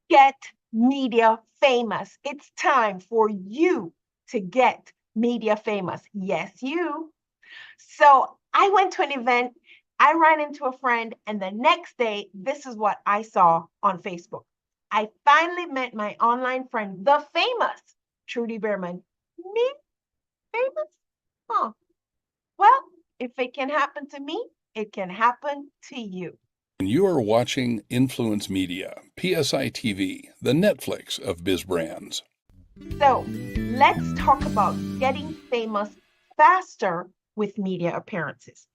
get media famous. It's time for you to get media famous. Yes, you. So I went to an event, I ran into a friend, and the next day, this is what I saw on Facebook. I finally met my online friend, the famous Trudy Beerman. Me? Famous? Huh. Well, if it can happen to me, it can happen to you. You are watching Influence Media, PSI TV, the Netflix of biz brands. So let's talk about getting famous faster with media appearances.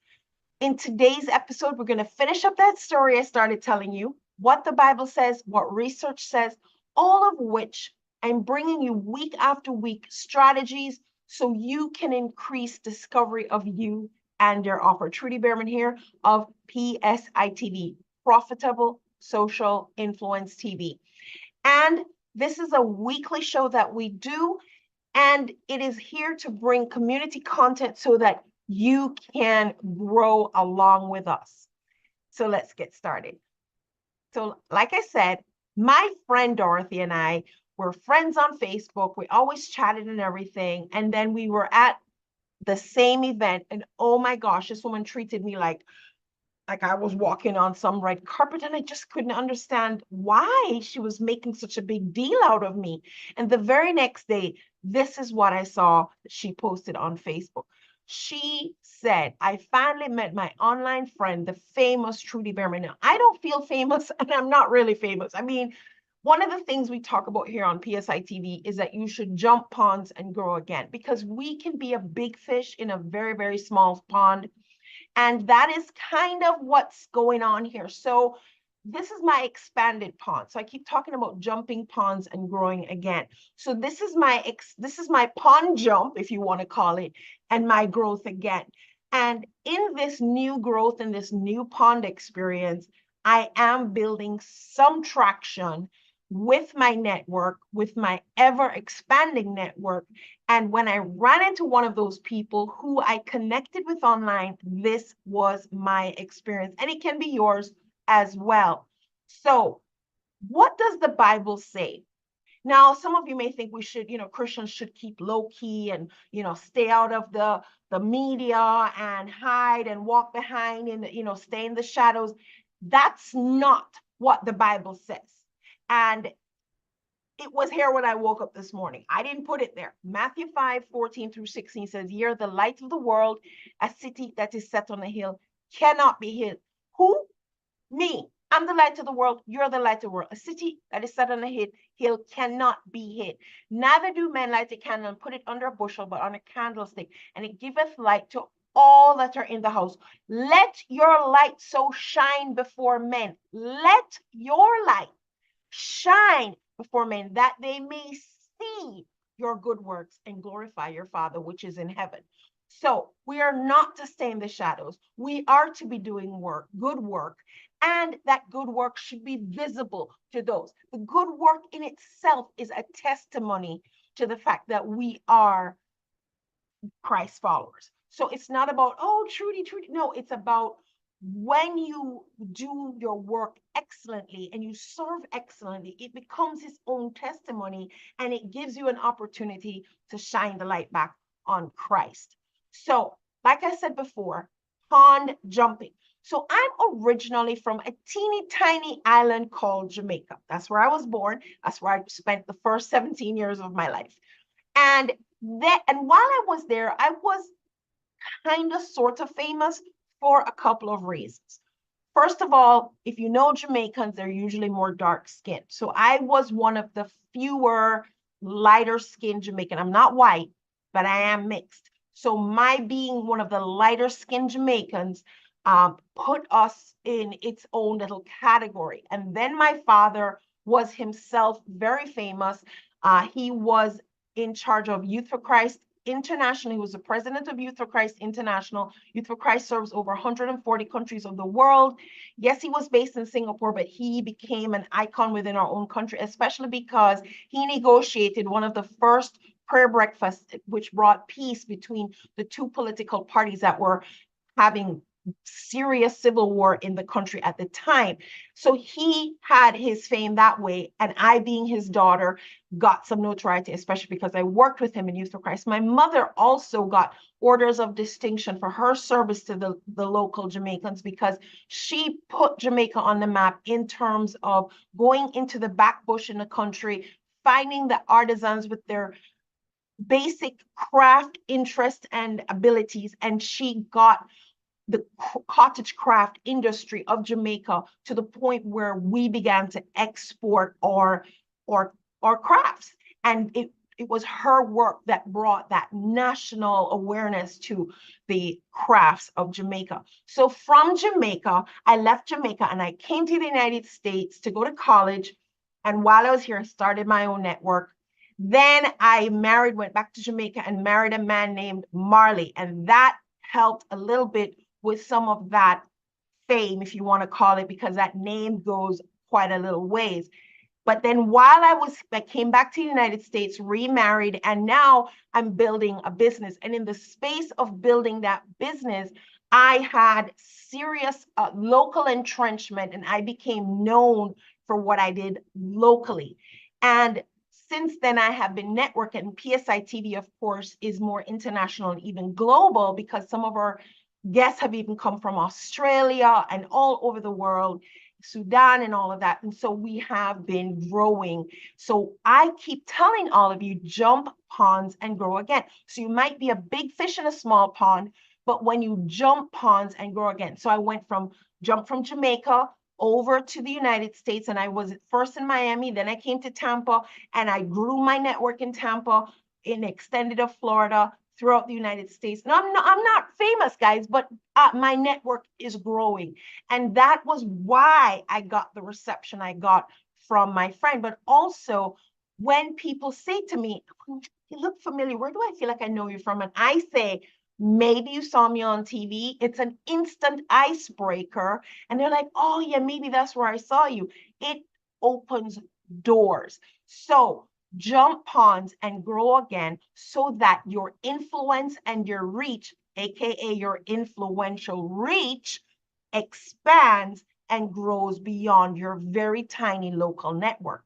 In today's episode, we're going to finish up that story I started telling you, what the Bible says, what research says, all of which I'm bringing you week after week strategies so you can increase discovery of you and your offer. Trudy Beerman here of PSI TV, Profitable Social Influence TV. And this is a weekly show that we do, and it is here to bring community content so that you can grow along with us. So let's get started. So, like I said, my friend Dorothy and I were friends on Facebook. We always chatted and everything. And then we were at the same event. And oh my gosh, this woman treated me like I was walking on some red carpet, and I just couldn't understand why she was making such a big deal out of me. And the very next day, this is what I saw she posted on Facebook. She said, I finally met my online friend, the famous Trudy Beerman. Now, I don't feel famous, and I'm not really famous. I mean, one of the things we talk about here on PSI TV is that you should jump ponds and grow again, because we can be a big fish in a very, very small pond. And that is kind of what's going on here. So this is my expanded pond. So I keep talking about jumping ponds and growing again. So this is my pond jump, if you want to call it, and my growth again. And in this new growth and this new pond experience, I am building some traction with my network, with my ever expanding network. And when I ran into one of those people who I connected with online, this was my experience, and it can be yours as well. So, what does the Bible say? Now, some of you may think we should, Christians should keep low key and, stay out of the media and hide and walk behind and, stay in the shadows. That's not what the Bible says. And it was here when I woke up this morning. I didn't put it there. Matthew 5:14-16 says, "Ye are the light of the world. A city that is set on a hill cannot be hid." Who? Me. I'm the light of the world. You're the light of the world. A city that is set on a hill cannot be hid. Neither do men light a candle and put it under a bushel, but on a candlestick, and it giveth light to all that are in the house. Let your light so shine before men. Let your light shine before men, that they may see your good works and glorify your Father which is in heaven. So we are not to stay in the shadows. We are to be doing work, good work, and that good work should be visible to those. The good work in itself is a testimony to the fact that we are Christ followers. So it's not about, oh, Trudy. No, it's about when you do your work excellently and you serve excellently, it becomes his own testimony, and it gives you an opportunity to shine the light back on Christ. So, like I said before, pond jumping. So I'm originally from a teeny tiny island called Jamaica. That's where I was born. That's where I spent the first 17 years of my life. And while I was there, I was kind of sort of famous for a couple of reasons. First of all, if you know Jamaicans, they're usually more dark skinned. So I was one of the fewer lighter skinned Jamaican. I'm not white, but I am mixed. So my being one of the lighter skinned Jamaicans put us in its own little category. And then my father was himself very famous. He was in charge of Youth for Christ International. He was the president of Youth for Christ International. Youth for Christ serves over 140 countries of the world. Yes, he was based in Singapore, but he became an icon within our own country, especially because he negotiated one of the first prayer breakfasts, which brought peace between the two political parties that were having serious civil war in the country at the time. So he had his fame that way. And I, being his daughter, got some notoriety, especially because I worked with him in Youth for Christ. My mother also got orders of distinction for her service to the local Jamaicans, because she put Jamaica on the map in terms of going into the back bush in the country, finding the artisans with their basic craft interest and abilities, and she got the cottage craft industry of Jamaica to the point where we began to export our crafts. And it was her work that brought that national awareness to the crafts of Jamaica. So from Jamaica, I left Jamaica and I came to the United States to go to college. And while I was here, I started my own network. Then I married, went back to Jamaica and married a man named Marley. And that helped a little bit with some of that fame, if you want to call it, because that name goes quite a little ways. But then while I came back to the United States, remarried, and now I'm building a business. And in the space of building that business, I had serious local entrenchment, and I became known for what I did locally. And since then, I have been networking. PSI TV, of course, is more international and even global, because some of our guests have even come from Australia and all over the world, Sudan and all of that. And so we have been growing. So I keep telling all of you, jump ponds and grow again. So you might be a big fish in a small pond, but when you jump ponds and grow again. So I jumped from Jamaica over to the United States, and I was first in Miami, then I came to Tampa, and I grew my network in Tampa, in extended of Florida, throughout the United States. Now, I'm not famous, guys, but my network is growing. And that was why I got the reception I got from my friend. But also, when people say to me, you look familiar, where do I feel like I know you from? And I say, maybe you saw me on TV. It's an instant icebreaker. And they're like, oh, yeah, maybe that's where I saw you. It opens doors. So jump ponds and grow again, so that your influence and your reach, aka your influential reach, expands and grows beyond your very tiny local network.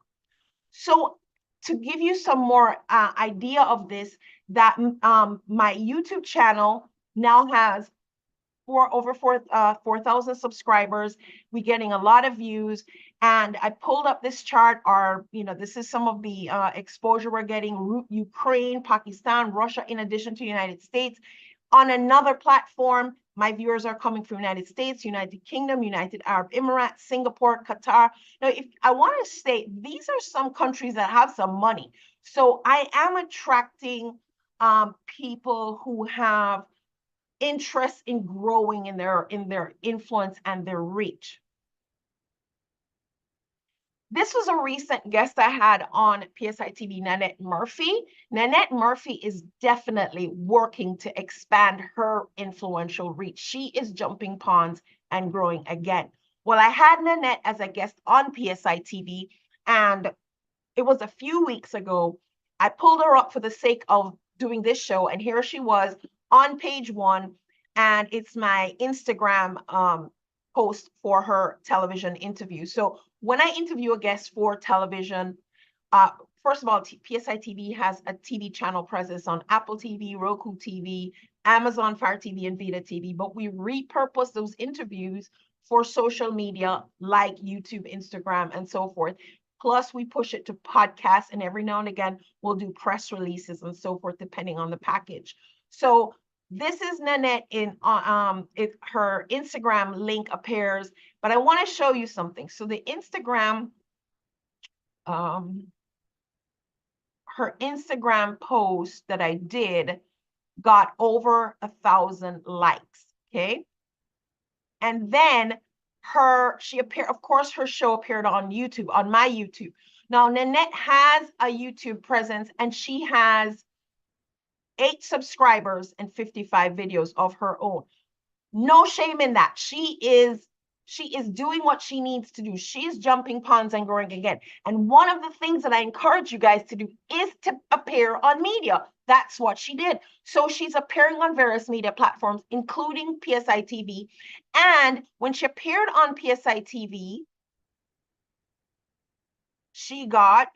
So to give you some more idea of this, that my YouTube channel now has over 4,000 subscribers. We're getting a lot of views. And I pulled up this chart. This is some of the exposure we're getting: Ukraine, Pakistan, Russia, in addition to the United States. On another platform, my viewers are coming from United States, United Kingdom, United Arab Emirates, Singapore, Qatar. Now, if I want to say, these are some countries that have some money. So I am attracting people who have interest in growing in their influence and their reach. This was a recent guest I had on PSI TV, Nanette Murphy. Nanette Murphy is definitely working to expand her influential reach. She is jumping ponds and growing again. Well, I had Nanette as a guest on PSI TV, and it was a few weeks ago. I pulled her up for the sake of doing this show, and here she was on page one, and it's my Instagram post for her television interview. So when I interview a guest for television, first of all, PSI TV has a TV channel presence on Apple TV, Roku TV, Amazon Fire TV, and Vita TV, but we repurpose those interviews for social media like YouTube, Instagram, and so forth. Plus, we push it to podcasts, and every now and again, we'll do press releases and so forth, depending on the package. So this is Nanette her Instagram link appears, but I want to show you something. So the Instagram, her Instagram post that I did got over 1,000 likes, okay? And then she appeared, of course, her show appeared on YouTube, on my YouTube. Now, Nanette has a YouTube presence, and she has 8 subscribers and 55 videos of her own. No shame in that. She is She is doing what she needs to do. She's jumping ponds and growing again. And one of the things that I encourage you guys to do is to appear on media. That's what she did. So she's appearing on various media platforms, including PSI TV. And when she appeared on PSI TV, she got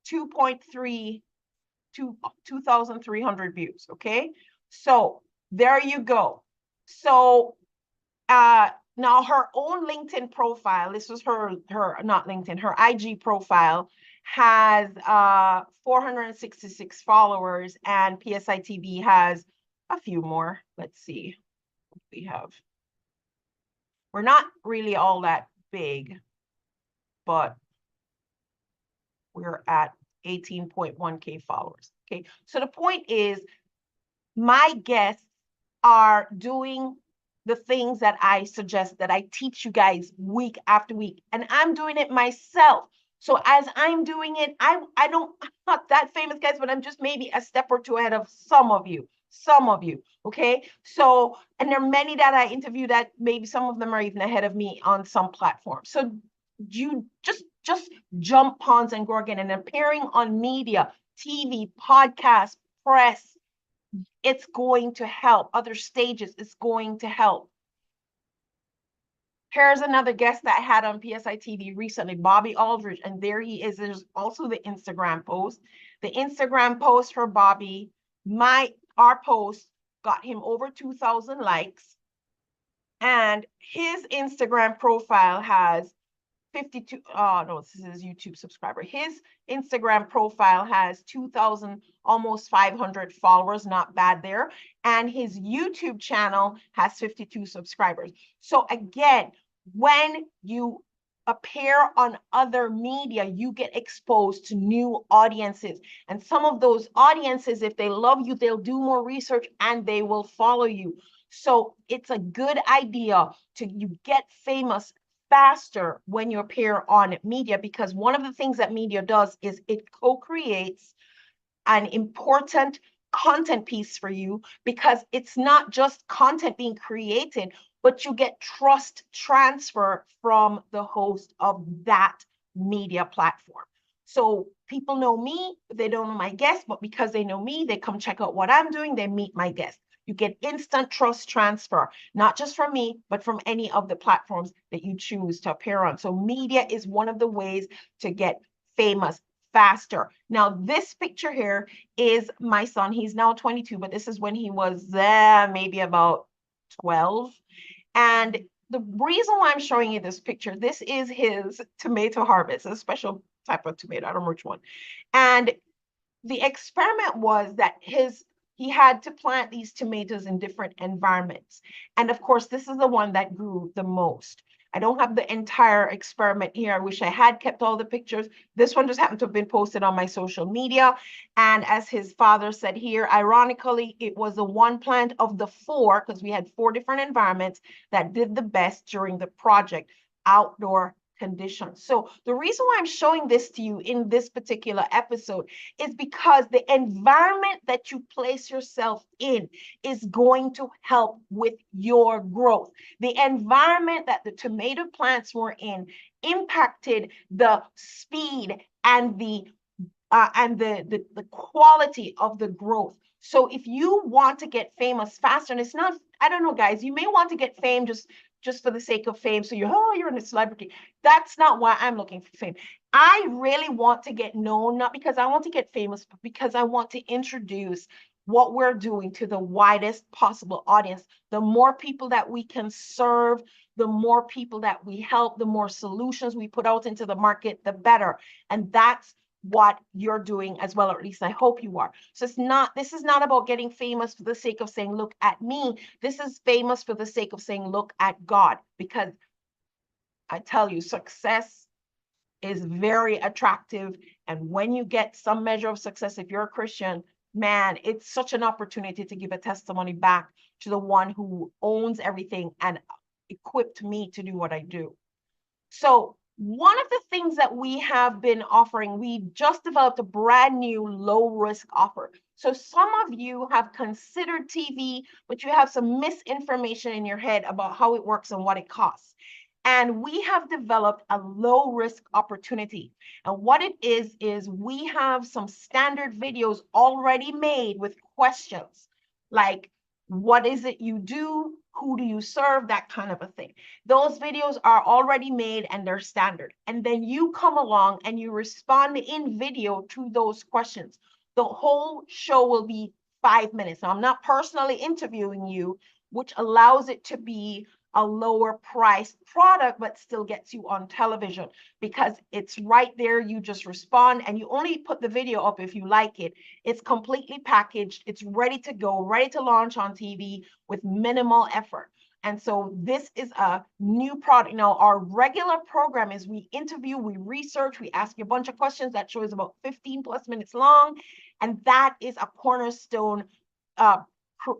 2,300 views. Okay, so there you go. So now her own LinkedIn profile, this was her not LinkedIn, her IG profile has 466 followers, and PSI TV has a few more. Let's see what we have. We're not really all that big, but we're at 18.1K followers. Okay, so the point is, my guests are doing the things that I suggest, that I teach you guys week after week, and I'm doing it myself. So as I'm doing it, I'm not that famous, guys, but I'm just maybe a step or two ahead of some of you. Okay? So, and there are many that I interview that maybe some of them are even ahead of me on some platforms. So you just jump ponds and grow again, and appearing on media, TV, podcast, press, it's going to help. Other stages, it's going to help. Here's another guest that I had on PSI TV recently, Bobby Aldridge, and there he is. There's also the Instagram post. The Instagram post for Bobby, our post got him over 2,000 likes, and his Instagram profile has 52, oh no, this is his YouTube subscriber. His Instagram profile has 2,000, almost 500 followers, not bad there. And his YouTube channel has 52 subscribers. So again, when you appear on other media, you get exposed to new audiences. And some of those audiences, if they love you, they'll do more research and they will follow you. So it's a good idea you get famous faster when you appear on media, because one of the things that media does is it co-creates an important content piece for you, because it's not just content being created, but you get trust transfer from the host of that media platform. So people know me, they don't know my guests, but because they know me, they come check out what I'm doing, they meet my guests. You get instant trust transfer, not just from me, but from any of the platforms that you choose to appear on. So media is one of the ways to get famous faster. Now, this picture here is my son. He's now 22, but this is when he was maybe about 12. And the reason why I'm showing you this picture, this is his tomato harvest, a special type of tomato. I don't know which one. And the experiment was that he had to plant these tomatoes in different environments. And of course, this is the one that grew the most. I don't have the entire experiment here. I wish I had kept all the pictures. This one just happened to have been posted on my social media. And as his father said here, ironically, it was the one plant of the 4, because we had 4 different environments, that did the best during the project, outdoor conditions. So the reason why I'm showing this to you in this particular episode is because the environment that you place yourself in is going to help with your growth. The environment that the tomato plants were in impacted the speed and the quality of the growth. So if you want to get famous faster, and it's not, I don't know, guys, you may want to get fame just for the sake of fame. So you're a celebrity. That's not why I'm looking for fame. I really want to get known, not because I want to get famous, but because I want to introduce what we're doing to the widest possible audience. The more people that we can serve, the more people that we help, the more solutions we put out into the market, the better. And that's what you're doing as well, or at least I hope you are. So this is not about getting famous for the sake of saying, look at me. This is famous for the sake of saying, look at God. Because I tell you, success is very attractive. And when you get some measure of success, if you're a Christian, man, it's such an opportunity to give a testimony back to the one who owns everything and equipped me to do what I do. So One of the things that we have been offering, we just developed a brand new low risk offer. So some of you have considered TV, but you have some misinformation in your head about how it works and what it costs. And we have developed a low risk opportunity. And what it is we have some standard videos already made with questions like, what is it you do? Who do you serve? That kind of a thing. Those videos are already made and they're standard. And then you come along and you respond in video to those questions. The whole show will be 5 minutes. Now, I'm not personally interviewing you, which allows it to be a lower priced product, but still gets you on television because it's right there. You just respond and you only put the video up if you like it. It's completely packaged. It's ready to go, ready to launch on TV with minimal effort. And so this is a new product. Now, our regular program is we interview, we research, we ask you a bunch of questions. That show is about 15 plus minutes long. And that is a cornerstone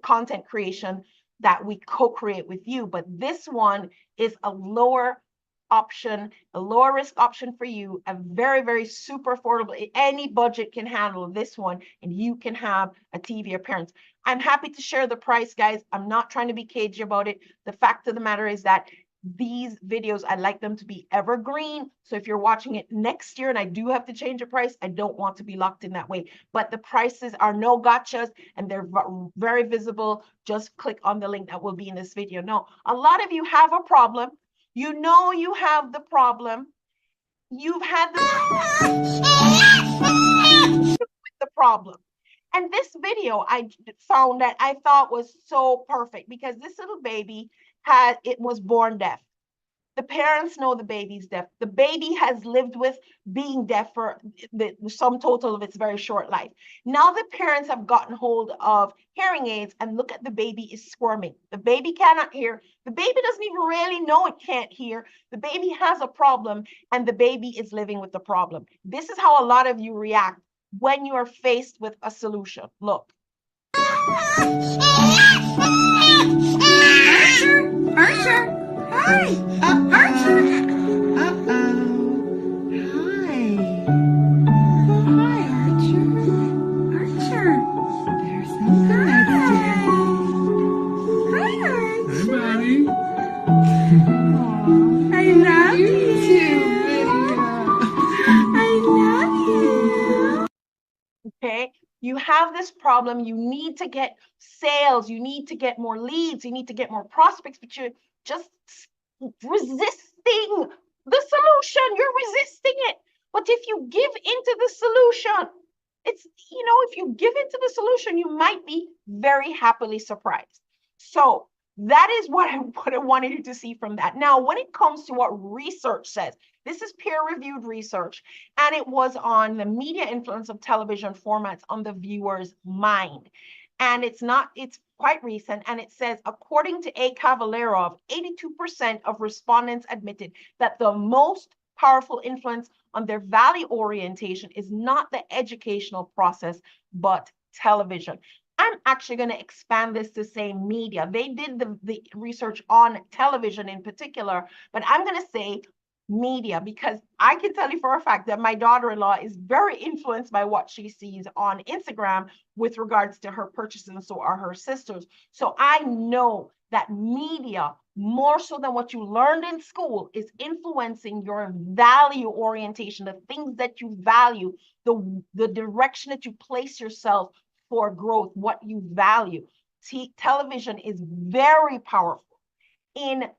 content creation that we co-create with you. But this one is a lower option, a lower risk option for you, a very, very super affordable. Any budget can handle this one, and you can have a TV appearance. I'm happy to share the price, guys. I'm not trying to be cagey about it. The fact of the matter is that these videos, I like them to be evergreen. So if you're watching it next year and I do have to change the price, I don't want to be locked in that way. But the prices are no gotchas and they're very visible. Just click on the link that will be in this video. Now, a lot of you have a problem. You know you have the problem. You've had the problem. And this video I found that I thought was so perfect because this little baby was born deaf. The parents know the baby's deaf. The baby has lived with being deaf for the sum total of its very short life. Now the parents have gotten hold of hearing aids and look at the baby is squirming. The baby cannot hear. The baby doesn't even really know it can't hear. The baby has a problem and the baby is living with the problem. This is how a lot of you react when you are faced with a solution. Look. Archer! Archer! Hi! Archer! Uh-oh. Hi. Hi, Archer. Archer. There's some good. Hi, Archer. Hey, buddy. I love you. I love you. Okay, you have this problem. You need to get sales. You need to get more leads. You need to get more prospects, but you're just resisting the solution. You're resisting it. But if you give into the solution, if you give into the solution, you might be very happily surprised. So that is what I wanted you to see from that. Now, when it comes to what research says, this is peer-reviewed research, and it was on the media influence of television formats on the viewer's mind. And it's quite recent, and it says, according to A. Cavallero, 82% of respondents admitted that the most powerful influence on their value orientation is not the educational process, but television. I'm actually going to expand this to say media. They did the research on television in particular, but I'm going to say media because I can tell you for a fact that my daughter-in-law is very influenced by what she sees on Instagram with regards to her purchases, and so are her sisters. So I know that media, more so than what you learned in school, is influencing your value orientation, the things that you value, the direction that you place yourself for growth, what you value. Television is very powerful in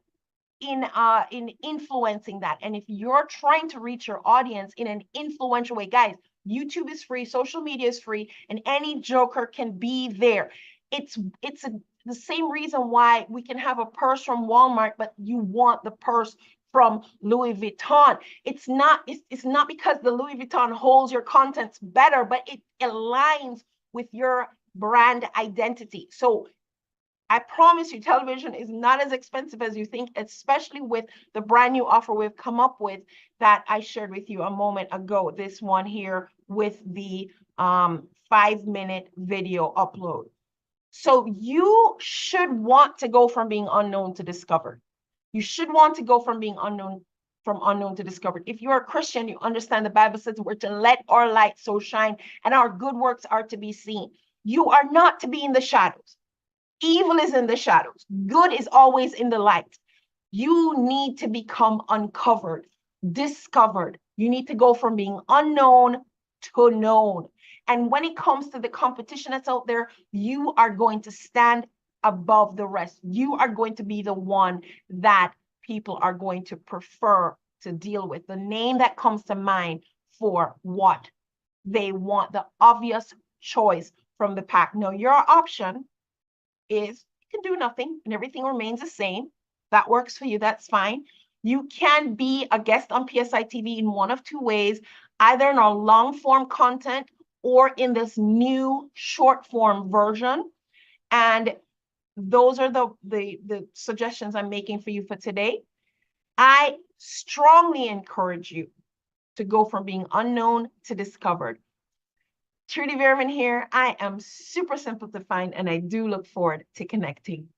influencing that. And if you're trying to reach your audience in an influential way, guys, YouTube is free, social media is free, and any joker can be there. It's the same reason why we can have a purse from Walmart, but you want the purse from Louis Vuitton. It's not because the Louis Vuitton holds your contents better, but it aligns with your brand identity. So I promise you, television is not as expensive as you think, especially with the brand new offer we've come up with that I shared with you a moment ago. This one here with the 5-minute video upload. So you should want to go from being unknown to discovered. You should want to go from being unknown from unknown to discovered. If you're a Christian, you understand the Bible says we're to let our light so shine and our good works are to be seen. You are not to be in the shadows. Evil is in the shadows. Good is always in the light. You need to become uncovered, discovered. You need to go from being unknown to known. And when it comes to the competition that's out there, you are going to stand above the rest. You are going to be the one that people are going to prefer to deal with. The name that comes to mind for what they want, the obvious choice from the pack. Now, your option is you can do nothing and everything remains the same. That works for you, that's fine. You can be a guest on PSI TV in one of two ways, either in our long form content or in this new short form version. And those are the suggestions I'm making for you for today. I strongly encourage you to go from being unknown to discovered. Trudy Beerman here. I am super simple to find, and I do look forward to connecting